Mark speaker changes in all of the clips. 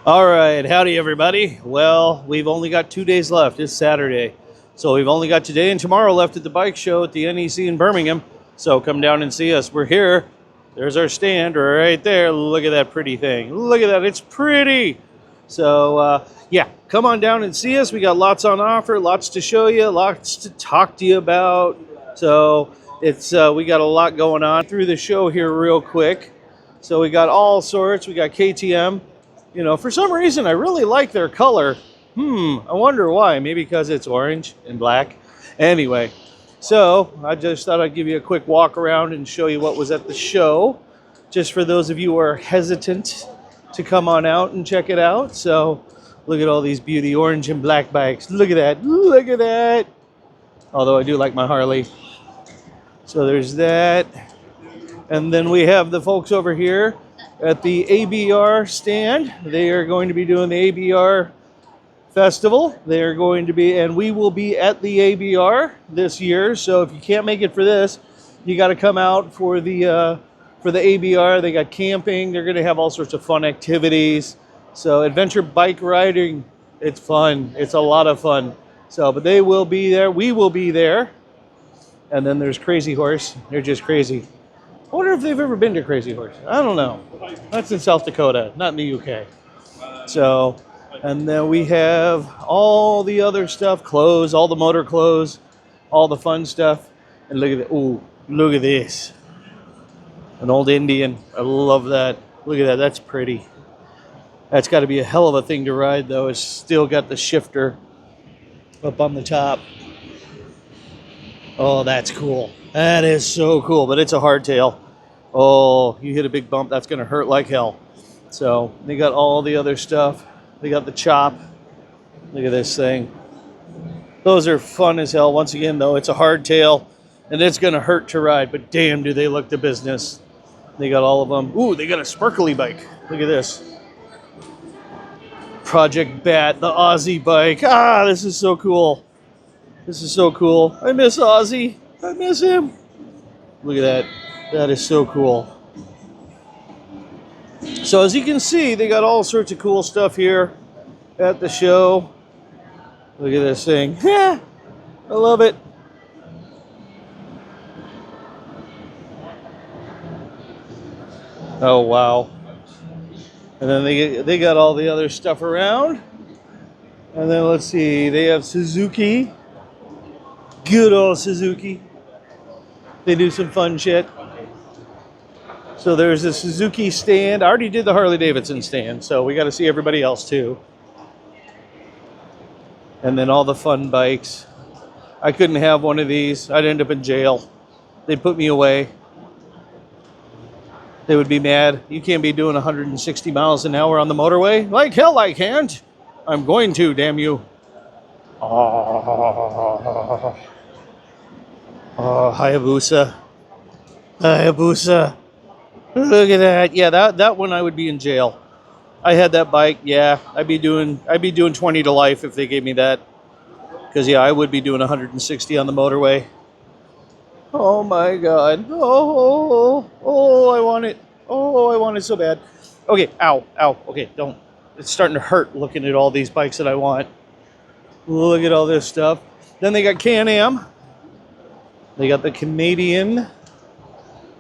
Speaker 1: All right, howdy everybody. Well, we've only got 2 days left. It's Saturday. So we've only got today and tomorrow left at the bike show at the NEC in Birmingham. So come down and see us. We're here. There's our stand right there. Look at that pretty thing. Look at that. It's pretty. So, yeah, come on down and see us. We got lots on offer, lots to show you, lots to talk to you about. So it's we got a lot going on through the show here real quick. So we got all sorts. We got KTM. You know, for some reason, I really like their color. I wonder why. Maybe because it's orange and black. Anyway, so I just thought I'd give you a quick walk around and show you what was at the show, just for those of you who are hesitant to come on out and check it out. So look at all these beauty orange and black bikes. Look at that. Look at that. Although I do like my Harley. So there's that. And then we have the folks over here at the ABR stand. They are going to be doing the ABR festival. They are going to be, and we will be at the ABR this year. So if you can't make it for this, you got to come out for the ABR. They got camping. They're going to have all sorts of fun activities. So adventure bike riding, it's fun. It's a lot of fun. So, but they will be there. We will be there. And then there's Crazy Horse. They're just crazy. I wonder if they've ever been to Crazy Horse. I don't know. That's in South Dakota, not in the UK. So, and then we have all the other stuff, clothes, all the motor clothes, all the fun stuff. And look at that. Ooh, look at this. An old Indian. I love that. Look at that. That's pretty. That's got to be a hell of a thing to ride, though. It's still got the shifter up on the top. Oh, that's cool. That is so cool, but it's a hardtail. Oh, you hit a big bump, that's going to hurt like hell. So they got all the other stuff. They got the chop. Look at this thing. Those are fun as hell. Once again, though, it's a hardtail, and it's going to hurt to ride, but damn, do they look the business. They got all of them. Ooh, they got a sparkly bike. Look at this. Project Bat, the Aussie bike. Ah, this is so cool. This is so cool. I miss Ozzy. I miss him. Look at that. That is so cool. So as you can see, they got all sorts of cool stuff here at the show. Look at this thing. Yeah, I love it. Oh, wow. And then they got all the other stuff around. And then let's see. They have Suzuki. Good old Suzuki. They do some fun shit. So there's a Suzuki stand. I already did the Harley Davidson stand, so we got to see everybody else too. And then all the fun bikes. I couldn't have one of these. I'd end up in jail. They'd put me away. They would be mad. You can't be doing 160 miles an hour on the motorway. Like hell I can't. I'm going to, damn you. Oh, Hayabusa. Hayabusa. Look at that. Yeah, that one I would be in jail. I had that bike. Yeah, I'd be doing 20 to life if they gave me that. Because yeah, I would be doing 160 on the motorway. Oh my god. Oh, I want it. Oh, I want it so bad. Okay, ow. Okay, don't. It's starting to hurt looking at all these bikes that I want. Look at all this stuff. Then they got Can-Am. They got the Canadian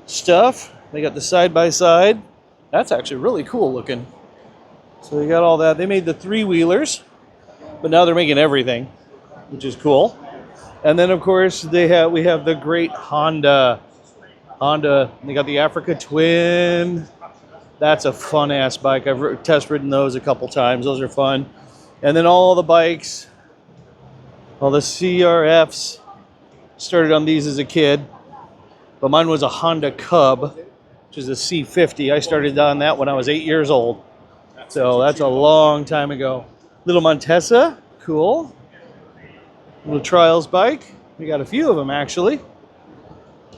Speaker 1: stuff. They got the side-by-side. That's actually really cool looking. So they got all that. They made the three-wheelers, but now they're making everything, which is cool. And then, of course, we have the great Honda. They got the Africa Twin. That's a fun-ass bike. I've test-ridden those a couple times. Those are fun. And then all the bikes, all the CRFs. Started on these as a kid, but mine was a Honda Cub, which is a C50. I started on that when I was 8 years old. So that's a long time ago. Little Montesa, cool. Little Trials bike. We got a few of them actually.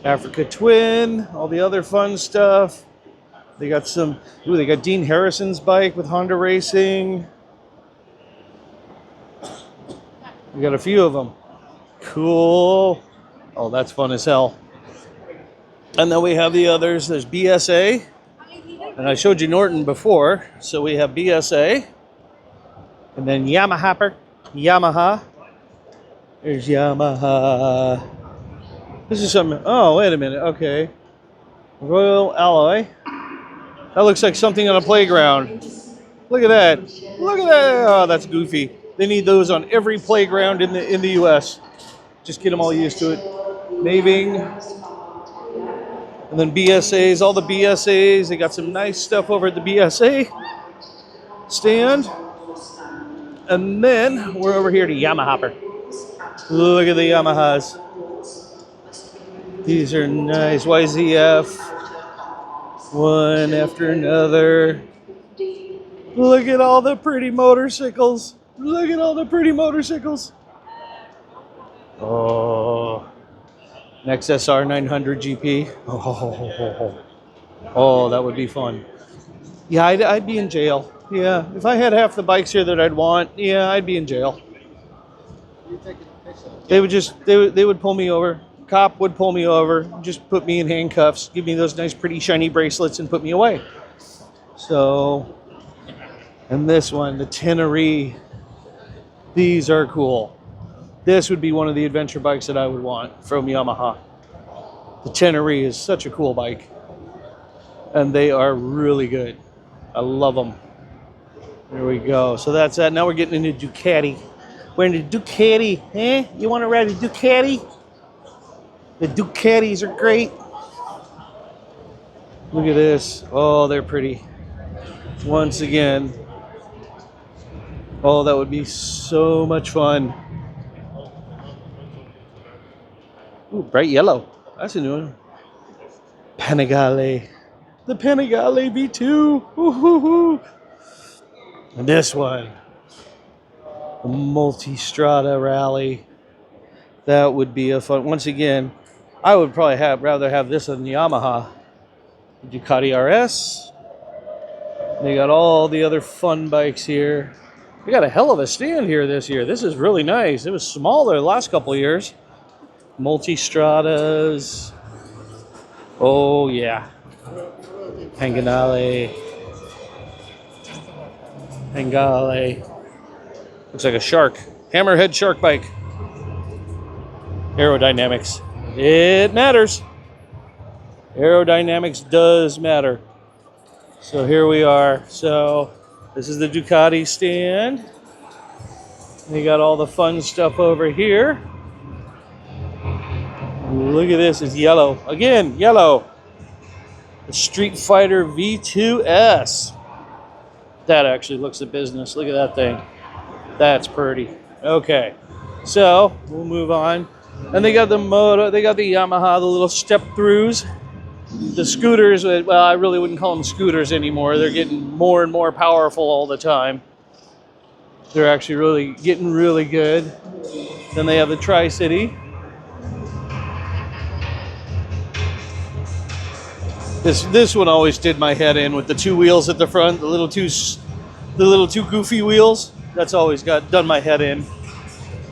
Speaker 1: Africa Twin, all the other fun stuff. They got they got Dean Harrison's bike with Honda Racing. We got a few of them. Cool. Oh, that's fun as hell. And then we have the others. There's BSA. And I showed you Norton before. So we have BSA. And then Yamaha. There's Yamaha. This is something. Oh, wait a minute. Okay. Royal Alloy. That looks like something on a playground. Look at that. Look at that. Oh, that's goofy. They need those on every playground in the US. Just get them all used to it. Maving. And then BSAs, all the BSAs. They got some nice stuff over at the BSA stand. And then we're over here to Yamaha. Look at the Yamahas. These are nice. YZF. One after another. Look at all the pretty motorcycles. Look at all the pretty motorcycles. Oh. An XSR 900 GP. Oh, that would be fun. Yeah, I'd be in jail. Yeah, if I had half the bikes here that I'd want, yeah, I'd be in jail. They would pull me over. Cop would pull me over, just put me in handcuffs, give me those nice pretty shiny bracelets and put me away. So, and this one, the Tenere. These are cool. This would be one of the adventure bikes that I would want from Yamaha. The Tenere is such a cool bike. And they are really good. I love them. There we go. So that's that. Now we're getting into Ducati. We're in the Ducati. Eh? You want to ride a Ducati? The Ducatis are great. Look at this. Oh, they're pretty. Once again. Oh, that would be so much fun. Ooh, bright yellow. That's a new one. Panigale. The Panigale V2. Ooh. And this one. The Multistrada Rally. That would be a fun. Once again, I would probably rather have this than the Yamaha. The Ducati RS. They got all the other fun bikes here. We got a hell of a stand here this year. This is really nice. It was smaller the last couple of years. Multistradas. Oh, yeah. Panigale. Looks like a shark. Hammerhead shark bike. Aerodynamics. It matters. Aerodynamics does matter. So here we are. So this is the Ducati stand. They got all the fun stuff over here. Look at this. It's yellow. Again, yellow. The Street Fighter V2S. That actually looks a business. Look at that thing. That's pretty. Okay. So we'll move on. And they got the Yamaha, the little step-throughs. The scooters, well, I really wouldn't call them scooters anymore. They're getting more and more powerful all the time. They're actually getting really good. Then they have the Tri-City. This one always did my head in with the two wheels at the front, the little two goofy wheels. That's always done my head in.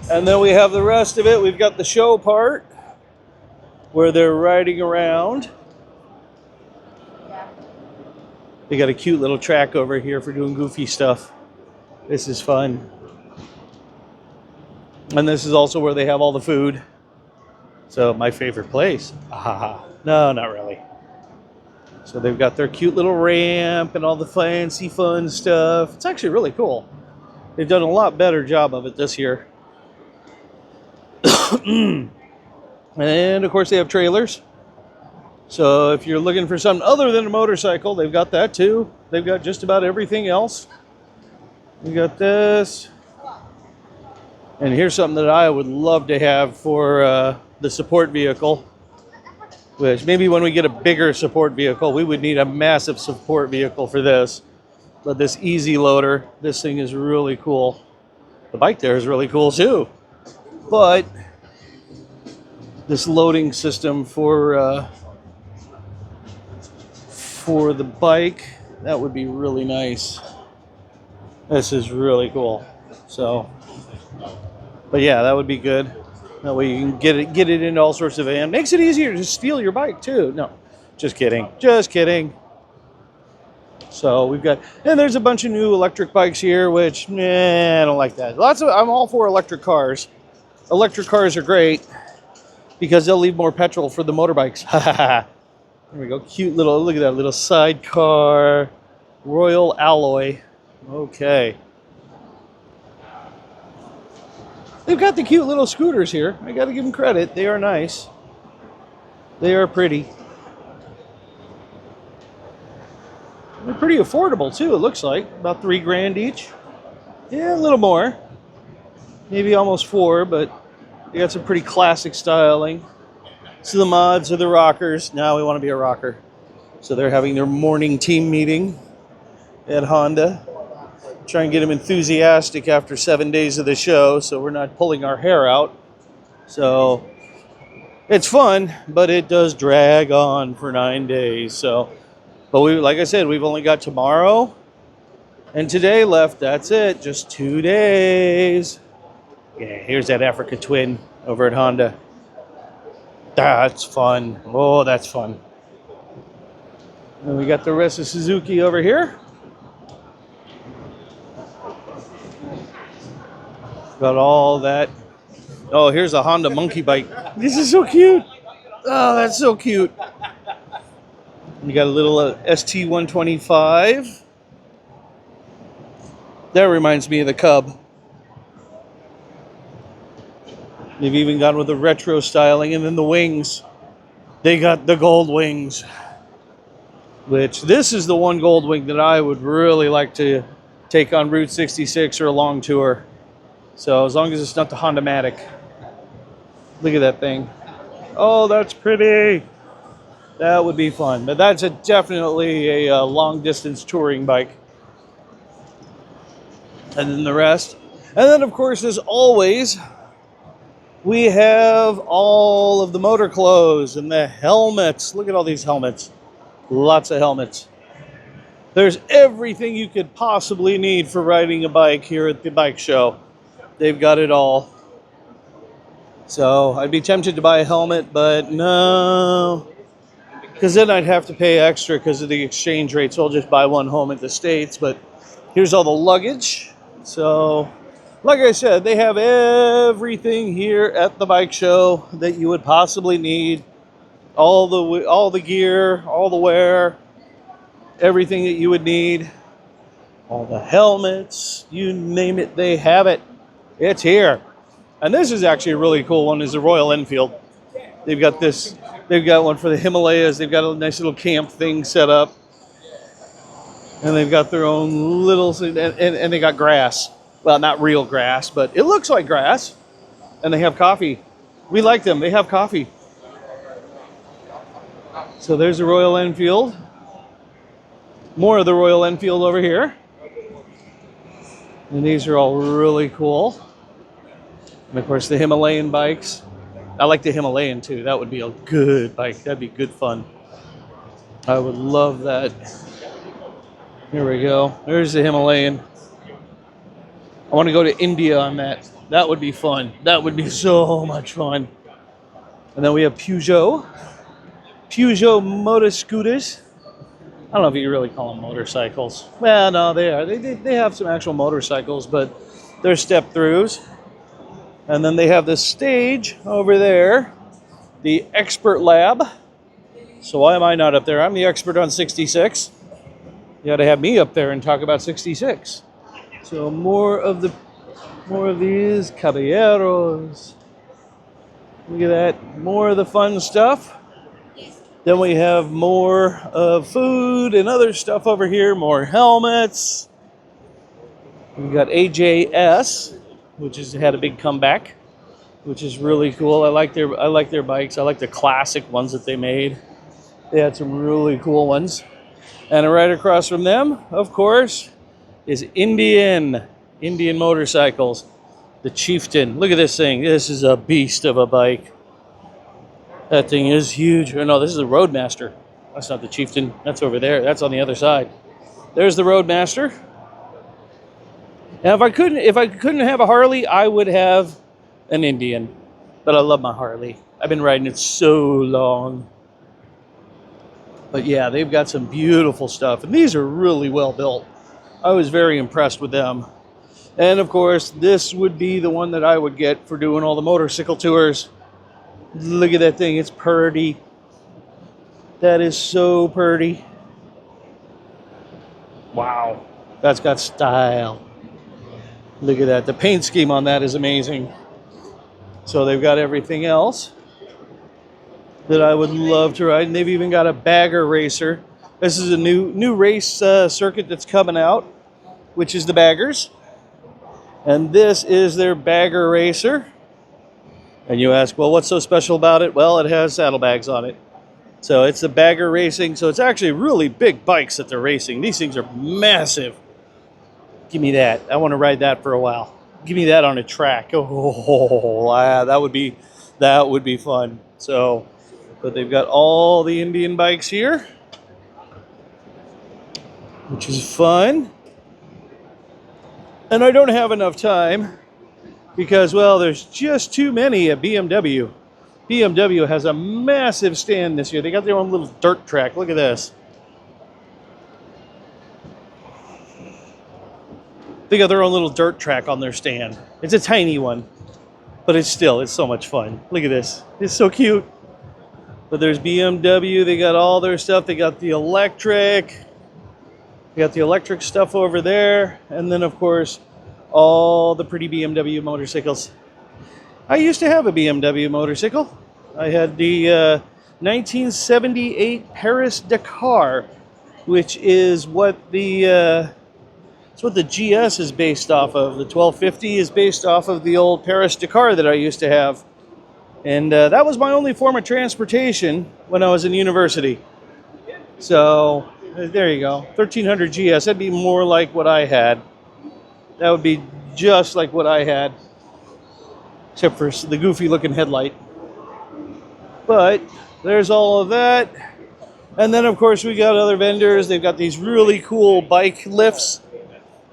Speaker 1: And then we have the rest of it. We've got the show part where they're riding around. They got a cute little track over here for doing goofy stuff. This is fun. And this is also where they have all the food. So my favorite place. No, not really. So they've got their cute little ramp and all the fancy fun stuff. It's actually really cool. They've done a lot better job of it this year. And of course they have trailers. So if you're looking for something other than a motorcycle, they've got that too. They've got just about everything else. We got this. And here's something that I would love to have for the support vehicle. Which maybe when we get a bigger support vehicle, we would need a massive support vehicle for this. But this easy loader, this thing is really cool. The bike there is really cool too. But this loading system for the bike, that would be really nice. This is really cool. So, but yeah, that would be good. That way you can get it into all sorts of van. Makes it easier to steal your bike too. No, just kidding. Just kidding. So we've got, and there's a bunch of new electric bikes here, which, I don't like that. I'm all for electric cars. Electric cars are great because they'll leave more petrol for the motorbikes. There we go. Cute little, look at that little sidecar. Royal Alloy. Okay. They've got the cute little scooters here. I got to give them credit. They are nice. They are pretty. They're pretty affordable too, it looks like. About $3 grand each. Yeah, a little more. Maybe almost 4, but they got some pretty classic styling. So the mods are the rockers. Now we want to be a rocker. So they're having their morning team meeting at Honda. Try and get them enthusiastic after 7 days of the show, so we're not pulling our hair out. So it's fun, but it does drag on for 9 days. So, but like I said, we've only got tomorrow and today left. That's it, just 2 days. Yeah, here's that Africa Twin over at Honda. That's fun. Oh, that's fun. And we got the rest of Suzuki over here. Got all that. Oh, here's a Honda monkey bike. This is so cute. Oh, that's so cute. You got a little ST-125. That reminds me of the Cub. They've even gone with the retro styling, and then the wings. They got the gold wings. Which, this is the one gold wing that I would really like to take on Route 66 or a long tour. So as long as it's not the Honda-matic. Look at that thing. Oh, that's pretty. That would be fun. But that's definitely a long-distance touring bike. And then the rest. And then, of course, as always, we have all of the motor clothes and the helmets. Look at all these helmets. Lots of helmets. There's everything you could possibly need for riding a bike here at the bike show. They've got it all. So I'd be tempted to buy a helmet, but no. Because then I'd have to pay extra because of the exchange rate. So I'll just buy one home at the States. But here's all the luggage. So, like I said, they have everything here at the bike show that you would possibly need. All the gear, all the wear, everything that you would need. All the helmets, you name it, they have it. It's here. And this is actually a really cool one, is the Royal Enfield. They've got this, they've got one for the Himalayas. They've got a nice little camp thing set up. And they've got their own little, and they got grass. Well, not real grass, but it looks like grass. And they have coffee. We like them. They have coffee. So there's the Royal Enfield. More of the Royal Enfield over here. And these are all really cool. And of course the Himalayan bikes. I like the Himalayan too. That would be a good bike. That'd be good fun. I would love that. Here we go. There's the Himalayan. I want to go to India on that. That would be fun. That would be so much fun. And then we have Peugeot motor scooters. I don't know if you really call them motorcycles. Well, no, they are. They have some actual motorcycles, but they're step-throughs. And then they have this stage over there, the Expert Lab. So why am I not up there? I'm the expert on 66. You got to have me up there and talk about 66. So more of these caballeros. Look at that. More of the fun stuff. Then we have more of food and other stuff over here. More helmets. We've got AJS, which has had a big comeback, which is really cool. I like their bikes. I like the classic ones that they made. They had some really cool ones. And right across from them, of course, is Indian motorcycles. The Chieftain. Look at this thing. This is a beast of a bike. That thing is huge. Oh, no, this is the Roadmaster. That's not the Chieftain. That's over there. That's on the other side. There's the Roadmaster. And if I couldn't have a Harley, I would have an Indian. But I love my Harley. I've been riding it so long. But yeah, they've got some beautiful stuff. And these are really well built. I was very impressed with them. And of course, this would be the one that I would get for doing all the motorcycle tours. Look at that thing. It's purty. That is so purty. Wow. That's got style. Look at that. The paint scheme on that is amazing. So they've got everything else that I would love to ride. And they've even got a bagger racer. This is a new race circuit that's coming out, which is the baggers. And this is their bagger racer. And you ask, well, what's so special about it? Well, it has saddlebags on it. So it's the bagger racing. So it's actually really big bikes that they're racing. These things are massive. Give me that. I want to ride that for a while. Give me that on a track. Oh, that would be fun. So, but they've got all the Indian bikes here, which is fun. And I don't have enough time because, well, there's just too many at BMW. BMW has a massive stand this year. They got their own little dirt track. Look at this. They got their own little dirt track on their stand. It's a tiny one, but it's so much fun. Look at this. It's so cute. But there's BMW. They got all their stuff. They got the electric. They got the electric stuff over there. And then, of course, all the pretty BMW motorcycles. I used to have a BMW motorcycle. I had the 1978 Paris-Dakar, which is what the GS is based off of. The 1250 is based off of the old Paris-Dakar that I used to have. And that was my only form of transportation when I was in university. So there you go. 1300 GS. That'd be more like what I had. That would be just like what I had, except for the goofy looking headlight. But there's all of that. And then, of course, we got other vendors. They've got these really cool bike lifts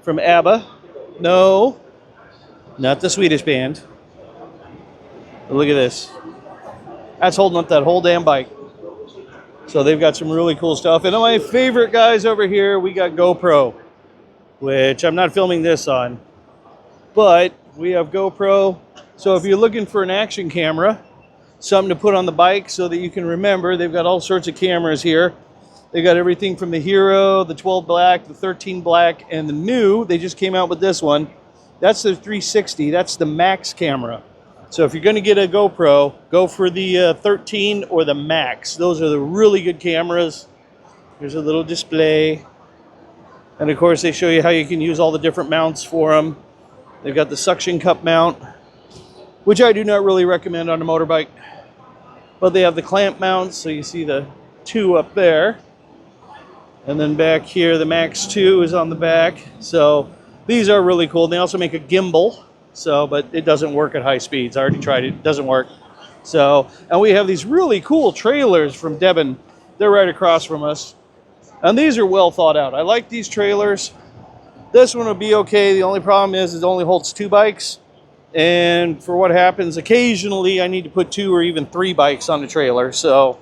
Speaker 1: from ABBA. No, not the Swedish band. But look at this. That's holding up that whole damn bike. So they've got some really cool stuff. And my favorite guys over here, we got GoPro, which I'm not filming this on. But we have GoPro. So if you're looking for an action camera, something to put on the bike so that you can remember, they've got all sorts of cameras here. They got everything from the Hero, the 12 black, the 13 black, and the new. They just came out with this one. That's the 360. That's the Max camera. So if you're going to get a GoPro, go for the 13 or the Max. Those are the really good cameras. There's a little display. And of course, they show you how you can use all the different mounts for them. They've got the suction cup mount, which I do not really recommend on a motorbike. But they have the clamp mounts, so you see the two up there. And then back here, the Max 2 is on the back. So these are really cool. They also make a gimbal. So, but it doesn't work at high speeds. I already tried it. It doesn't work. So, and we have these really cool trailers from Devon. They're right across from us. And these are well thought out. I like these trailers. This one will be okay. The only problem is it only holds 2 bikes. And for what happens, occasionally I need to put 2 or even 3 bikes on the trailer. So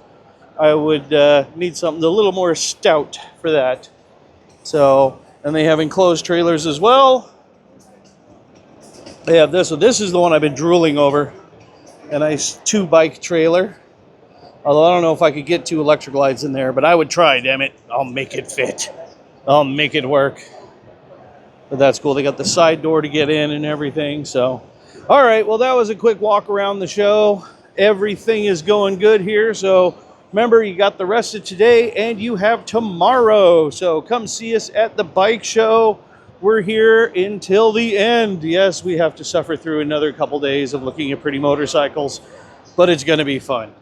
Speaker 1: I would need something a little more stout for that. So, and they have enclosed trailers as well. They have this. So this is the one I've been drooling over. A nice 2-bike trailer. Although I don't know if I could get 2 electric lights in there, but I would try, damn it. I'll make it fit. I'll make it work. But that's cool. They got the side door to get in and everything. So, all right. Well, that was a quick walk around the show. Everything is going good here. So remember, you got the rest of today and you have tomorrow. So come see us at the bike show. We're here until the end. Yes, we have to suffer through another couple days of looking at pretty motorcycles, but it's going to be fun.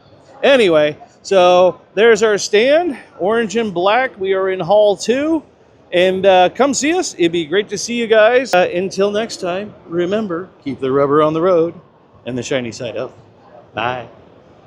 Speaker 1: Anyway, so there's our stand, orange and black. We are in Hall 2, and come see us. It'd be great to see you guys. Until next time, remember, keep the rubber on the road and the shiny side up. Bye.